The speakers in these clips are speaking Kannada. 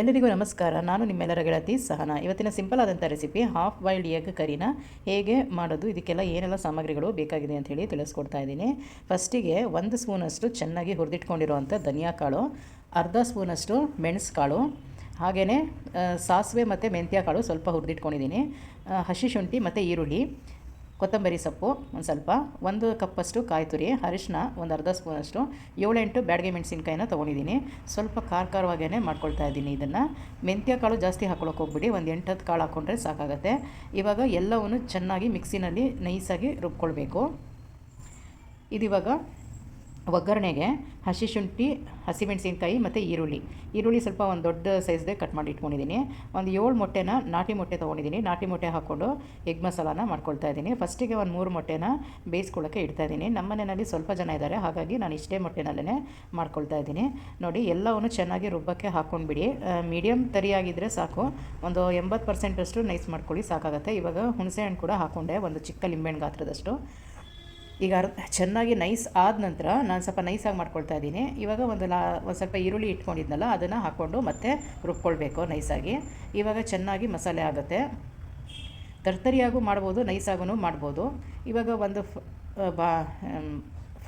ಎಲ್ಲರಿಗೂ ನಮಸ್ಕಾರ. ನಾನು ನಿಮ್ಮೆಲ್ಲರ ಗೆಳತಿ ಸಹನಾ. ಇವತ್ತಿನ ಸಿಂಪಲ್ ಆದಂಥ ರೆಸಿಪಿ ಹಾಫ್ ಬಾಯ್ಲ್ಡ್ ಎಗ್ ಕರಿನ ಹೇಗೆ ಮಾಡೋದು, ಇದಕ್ಕೆಲ್ಲ ಏನೆಲ್ಲ ಸಾಮಗ್ರಿಗಳು ಬೇಕಾಗಿದೆ ಅಂತ ಹೇಳಿ ತಿಳಿಸ್ಕೊಡ್ತಾ ಇದ್ದೀನಿ. ಫಸ್ಟಿಗೆ 1 ಸ್ಪೂನಷ್ಟು ಚೆನ್ನಾಗಿ ಹುರಿದಿಟ್ಕೊಂಡಿರುವಂಥ ಧನಿಯಾ ಕಾಳು, ಅರ್ಧ ಸ್ಪೂನಷ್ಟು ಮೆಣಸು ಕಾಳು, ಹಾಗೆಯೇ ಸಾಸಿವೆ ಮತ್ತು ಮೆಂತ್ಯ ಕಾಳು ಸ್ವಲ್ಪ ಹುರಿದಿಟ್ಕೊಂಡಿದ್ದೀನಿ, ಹಸಿ ಶುಂಠಿ ಮತ್ತು ಈರುಳ್ಳಿ, ಕೊತ್ತಂಬರಿ ಸೊಪ್ಪು ಒಂದು ಸ್ವಲ್ಪ, 1 ಕಪ್ಪಷ್ಟು ಕಾಯಿ ತುರಿ, ಅರಿಶಿನ ಒಂದು ಅರ್ಧ ಸ್ಪೂನಷ್ಟು, 7-8 ಬ್ಯಾಡಗೆ ಮೆಣಸಿನ್ಕಾಯಿನ ತೊಗೊಂಡಿದ್ದೀನಿ. ಸ್ವಲ್ಪ ಖಾರವಾಗೇ ಮಾಡ್ಕೊಳ್ತಾ ಇದ್ದೀನಿ. ಇದನ್ನು ಮೆಂತ್ಯ ಕಾಳು ಜಾಸ್ತಿ ಹಾಕ್ಕೊಳಕ್ಕೆ ಹೋಗ್ಬಿಡಿ, ಒಂದು 8-10 ಕಾಳು ಹಾಕ್ಕೊಂಡ್ರೆ ಸಾಕಾಗುತ್ತೆ. ಇವಾಗ ಎಲ್ಲವನ್ನು ಚೆನ್ನಾಗಿ ಮಿಕ್ಸಿನಲ್ಲಿ ನೈಸಾಗಿ ರುಬ್ಕೊಳ್ಬೇಕು. ಇದಿವಾಗ ಒಗ್ಗರಣೆಗೆ ಹಸಿ ಶುಂಠಿ, ಹಸಿಮೆಣಸಿನ್ಕಾಯಿ ಮತ್ತು ಈರುಳ್ಳಿ ಸ್ವಲ್ಪ ಒಂದು ದೊಡ್ಡ ಸೈಜ್ದೆ ಕಟ್ ಮಾಡಿ ಇಟ್ಕೊಂಡಿದ್ದೀನಿ. ಒಂದು 7 ಮೊಟ್ಟೆನ ನಾಟಿ ಮೊಟ್ಟೆ ತೊಗೊಂಡಿದ್ದೀನಿ. ನಾಟಿ ಮೊಟ್ಟೆ ಹಾಕ್ಕೊಂಡು ಎಗ್ ಮಸಾಲಾನ ಮಾಡ್ಕೊಳ್ತಾ ಇದ್ದೀನಿ. ಫಸ್ಟಿಗೆ ಒಂದು 3 ಮೊಟ್ಟೆನ ಬೇಯಿಸ್ಕೊಳ್ಳೋಕ್ಕೆ ಇಡ್ತಾಯಿದ್ದೀನಿ. ನಮ್ಮ ಮನೆಯಲ್ಲಿ ಸ್ವಲ್ಪ ಜನ ಇದ್ದಾರೆ, ಹಾಗಾಗಿ ನಾನು ಇಷ್ಟೇ ಮೊಟ್ಟೆನಲ್ಲೇ ಮಾಡ್ಕೊಳ್ತಾ ಇದ್ದೀನಿ. ನೋಡಿ, ಎಲ್ಲವನ್ನು ಚೆನ್ನಾಗಿ ರುಬ್ಬಕ್ಕೆ ಹಾಕ್ಕೊಂಡ್ಬಿಡಿ. ಮೀಡಿಯಮ್ ತರಿಯಾಗಿದ್ದರೆ ಸಾಕು, ಒಂದು 80% ನೈಸ್ ಮಾಡ್ಕೊಳ್ಳಿ, ಸಾಕಾಗುತ್ತೆ. ಇವಾಗ ಹುಣಸೆ ಹಣ್ಣು ಕೂಡ ಹಾಕ್ಕೊಂಡೆ, ಒಂದು ಚಿಕ್ಕ ಲಿಂಬೆಹಣ್ಣು ಗಾತ್ರದಷ್ಟು. ಈಗ ಚೆನ್ನಾಗಿ ನೈಸ್ ಆದ ನಂತರ ನಾನು ಸ್ವಲ್ಪ ನೈಸಾಗಿ ಮಾಡ್ಕೊಳ್ತಾ ಇದ್ದೀನಿ. ಇವಾಗ ಒಂದು ಸ್ವಲ್ಪ ಈರುಳ್ಳಿ ಇಟ್ಕೊಂಡಿದ್ನಲ್ಲ, ಅದನ್ನು ಹಾಕ್ಕೊಂಡು ಮತ್ತೆ ರುಬ್ಕೊಳ್ಬೇಕು ನೈಸಾಗಿ. ಇವಾಗ ಚೆನ್ನಾಗಿ ಮಸಾಲೆ ಆಗುತ್ತೆ. ತರ್ತರಿಯಾಗೂ ಮಾಡ್ಬೋದು, ನೈಸಾಗೂ ಮಾಡ್ಬೋದು. ಇವಾಗ ಒಂದು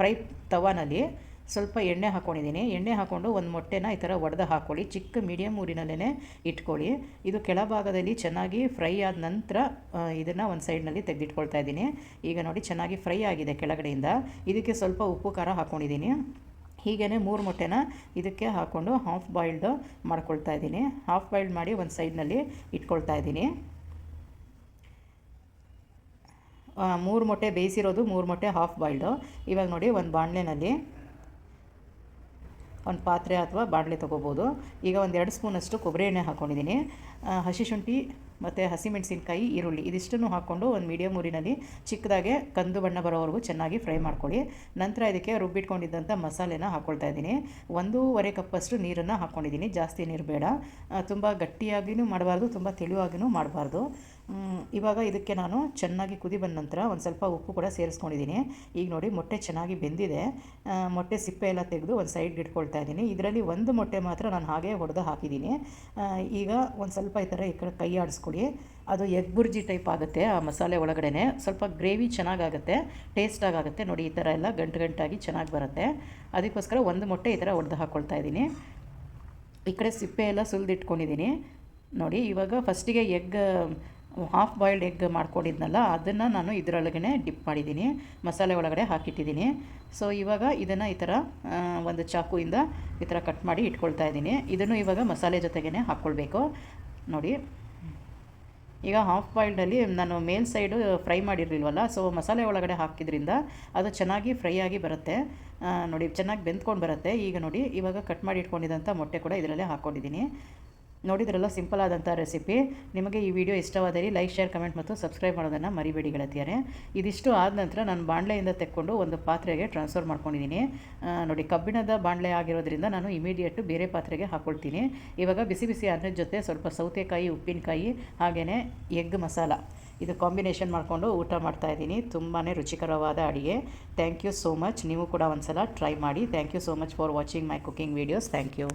ಫ್ರೈ ತವಾನಲ್ಲಿ ಸ್ವಲ್ಪ ಎಣ್ಣೆ ಹಾಕ್ಕೊಂಡಿದ್ದೀನಿ. ಎಣ್ಣೆ ಹಾಕ್ಕೊಂಡು ಒಂದು ಮೊಟ್ಟೆನ ಈ ಥರ ಒಡೆದು ಹಾಕ್ಕೊಳ್ಳಿ. ಚಿಕ್ಕ ಮೀಡಿಯಮ್ ಊರಿನಲ್ಲೇ ಇಟ್ಕೊಳ್ಳಿ. ಇದು ಕೆಳಭಾಗದಲ್ಲಿ ಚೆನ್ನಾಗಿ ಫ್ರೈ ಆದ ನಂತರ ಇದನ್ನು ಒಂದು ಸೈಡ್ನಲ್ಲಿ ತೆಗೆದಿಟ್ಕೊಳ್ತಾ ಇದ್ದೀನಿ. ಈಗ ನೋಡಿ, ಚೆನ್ನಾಗಿ ಫ್ರೈ ಆಗಿದೆ ಕೆಳಗಡೆಯಿಂದ. ಇದಕ್ಕೆ ಸ್ವಲ್ಪ ಉಪ್ಪು ಖಾರ ಹಾಕ್ಕೊಂಡಿದ್ದೀನಿ. ಹೀಗೇ 3 ಮೊಟ್ಟೆನ ಇದಕ್ಕೆ ಹಾಕ್ಕೊಂಡು ಹಾಫ್ ಬಾಯ್ಲ್ಡ್ ಮಾಡ್ಕೊಳ್ತಾ ಇದ್ದೀನಿ. ಹಾಫ್ ಬಾಯ್ಲ್ಡ್ ಮಾಡಿ ಒಂದು ಸೈಡ್ನಲ್ಲಿ ಇಟ್ಕೊಳ್ತಾ ಇದ್ದೀನಿ. 3 ಮೊಟ್ಟೆ ಬೇಯಿಸಿರೋದು, 3 ಮೊಟ್ಟೆ ಹಾಫ್ ಬಾಯ್ಲ್ಡು. ಇವಾಗ ನೋಡಿ, ಒಂದು ಬಾಣಲೆನಲ್ಲಿ ಒಂದು ಪಾತ್ರೆ ಅಥವಾ ಬಾಣಲೆ ತೊಗೋಬೋದು. ಈಗ ಒಂದು 2 ಸ್ಪೂನಷ್ಟು ಕೊಬ್ಬರಿ ಎಣ್ಣೆ ಹಾಕ್ಕೊಂಡಿದ್ದೀನಿ. ಹಸಿ ಶುಂಠಿ ಮತ್ತು ಹಸಿಮೆಣಸಿನ್ಕಾಯಿ, ಈರುಳ್ಳಿ ಇದಿಷ್ಟನ್ನು ಹಾಕ್ಕೊಂಡು ಒಂದು ಮೀಡಿಯಮ್ ಊರಿನಲ್ಲಿ ಚಿಕ್ಕದಾಗೆ ಕಂದು ಬಣ್ಣ ಬರೋವರೆಗೂ ಚೆನ್ನಾಗಿ ಫ್ರೈ ಮಾಡ್ಕೊಳ್ಳಿ. ನಂತರ ಇದಕ್ಕೆ ರುಬ್ಬಿಟ್ಕೊಂಡಿದ್ದಂಥ ಮಸಾಲೆನ ಹಾಕ್ಕೊಳ್ತಾ ಇದ್ದೀನಿ. 1.5 ಕಪ್ಪಷ್ಟು ನೀರನ್ನು ಹಾಕ್ಕೊಂಡಿದ್ದೀನಿ. ಜಾಸ್ತಿ ನೀರು ಬೇಡ, ತುಂಬ ಗಟ್ಟಿಯಾಗಿಯೂ ಮಾಡಬಾರ್ದು, ತುಂಬ ತೆಳುವಾಗಿಯೂ ಮಾಡಬಾರ್ದು. ಇವಾಗ ಇದಕ್ಕೆ ನಾನು ಚೆನ್ನಾಗಿ ಕುದಿ ಬಂದ ನಂತರ ಒಂದು ಸ್ವಲ್ಪ ಉಪ್ಪು ಕೂಡ ಸೇರಿಸ್ಕೊಂಡಿದ್ದೀನಿ. ಈಗ ನೋಡಿ, ಮೊಟ್ಟೆ ಚೆನ್ನಾಗಿ ಬೆಂದಿದೆ. ಮೊಟ್ಟೆ ಸಿಪ್ಪೆ ಎಲ್ಲ ತೆಗೆದು ಒಂದು ಸೈಡ್ಗೆ ಇಟ್ಕೊಳ್ತಾ ಇದ್ದೀನಿ. ಇದರಲ್ಲಿ 1 ಮೊಟ್ಟೆ ಮಾತ್ರ ನಾನು ಹಾಗೆ ಹೊಡೆದು ಹಾಕಿದ್ದೀನಿ. ಈಗ ಒಂದು ಸ್ವಲ್ಪ ಈ ಥರ ಈ ಕಡೆ ಕೈ ಆಡಿಸ್ಕೊಳ್ಳಿ. ಅದು ಎಗ್ ಬುರ್ಜಿ ಟೈಪ್ ಆಗುತ್ತೆ. ಆ ಮಸಾಲೆ ಒಳಗಡೆ ಸ್ವಲ್ಪ ಗ್ರೇವಿ ಚೆನ್ನಾಗಾಗುತ್ತೆ, ಟೇಸ್ಟಾಗುತ್ತೆ. ನೋಡಿ, ಈ ಥರ ಎಲ್ಲ ಗಂಟಾಗಿ ಚೆನ್ನಾಗಿ ಬರುತ್ತೆ. ಅದಕ್ಕೋಸ್ಕರ 1 ಮೊಟ್ಟೆ ಈ ಥರ ಹೊಡೆದು ಹಾಕ್ಕೊಳ್ತಾ ಇದ್ದೀನಿ. ಈ ಕಡೆ ಸಿಪ್ಪೆ ಎಲ್ಲ ಸುಲಿದಿಟ್ಕೊಂಡಿದ್ದೀನಿ. ನೋಡಿ, ಇವಾಗ ಫಸ್ಟಿಗೆ ಎಗ್ ಹಾಫ್ ಬಾಯ್ಲ್ಡ್ ಎಗ್ ಮಾಡ್ಕೊಂಡಿದ್ನಲ್ಲ, ಅದನ್ನು ನಾನು ಇದರೊಳಗಡೆ ಡಿಪ್ ಮಾಡಿದ್ದೀನಿ, ಮಸಾಲೆ ಒಳಗಡೆ ಹಾಕಿಟ್ಟಿದ್ದೀನಿ. ಸೊ ಇವಾಗ ಇದನ್ನು ಈ ಥರ ಒಂದು ಚಾಕುವಿಂದ ಈ ಥರ ಕಟ್ ಮಾಡಿ ಇಟ್ಕೊಳ್ತಾ ಇದ್ದೀನಿ. ಇದನ್ನು ಇವಾಗ ಮಸಾಲೆ ಜೊತೆಗೇ ಹಾಕ್ಕೊಳ್ಬೇಕು. ನೋಡಿ, ಈಗ ಹಾಫ್ ಬಾಯ್ಲ್ಡಲ್ಲಿ ನಾನು ಮೇಲ್ ಸೈಡು ಫ್ರೈ ಮಾಡಿರಲಿಲ್ವಲ್ಲ, ಸೊ ಮಸಾಲೆ ಒಳಗಡೆ ಹಾಕಿದ್ರಿಂದ ಅದು ಚೆನ್ನಾಗಿ ಫ್ರೈ ಆಗಿ ಬರುತ್ತೆ. ನೋಡಿ, ಚೆನ್ನಾಗಿ ಬೆಂದ್ಕೊಂಡು ಬರುತ್ತೆ. ಈಗ ನೋಡಿ, ಇವಾಗ ಕಟ್ ಮಾಡಿ ಇಟ್ಕೊಂಡಿದ್ದಂಥ ಮೊಟ್ಟೆ ಕೂಡ ಇದರಲ್ಲೇ ಹಾಕ್ಕೊಂಡಿದ್ದೀನಿ. ನೋಡಿದ್ರಲ್ಲ, ಸಿಂಪಲ್ ಆದಂಥ ರೆಸಿಪಿ. ನಿಮಗೆ ಈ ವಿಡಿಯೋ ಇಷ್ಟವಾದರೆ ಲೈಕ್, ಶೇರ್, ಕಮೆಂಟ್ ಮತ್ತು ಸಬ್ಸ್ಕ್ರೈಬ್ ಮಾಡೋದನ್ನು ಮರಿಬೇಡಿ ಗೆಳತಿಯರೇ. ಇದಿಷ್ಟು ಆದ ನಂತರ ನಾನು ಬಾಣಲೆಯಿಂದ ತೆಕ್ಕೊಂಡು ಒಂದು ಪಾತ್ರೆಗೆ ಟ್ರಾನ್ಸ್ಫರ್ ಮಾಡ್ಕೊಂಡಿದ್ದೀನಿ. ನೋಡಿ, ಕಬ್ಬಿಣದ ಬಾಣಲೆ ಆಗಿರೋದ್ರಿಂದ ನಾನು ಇಮಿಡಿಯೇಟು ಬೇರೆ ಪಾತ್ರೆಗೆ ಹಾಕ್ಕೊಳ್ತೀನಿ. ಇವಾಗ ಬಿಸಿ ಬಿಸಿ ಅನ್ನದ ಜೊತೆ ಸ್ವಲ್ಪ ಸೌತೆಕಾಯಿ, ಉಪ್ಪಿನಕಾಯಿ, ಹಾಗೆಯೇ ಎಗ್ ಮಸಾಲ, ಇದು ಕಾಂಬಿನೇಷನ್ ಮಾಡಿಕೊಂಡು ಊಟ ಮಾಡ್ತಾಯಿದ್ದೀನಿ. ತುಂಬಾ ರುಚಿಕರವಾದ ಅಡುಗೆ. Thank you so much. ನೀವು ಕೂಡ ಒಂದು ಸಲ ಟ್ರೈ ಮಾಡಿ. Thank you so much for watching my cooking videos. Thank you.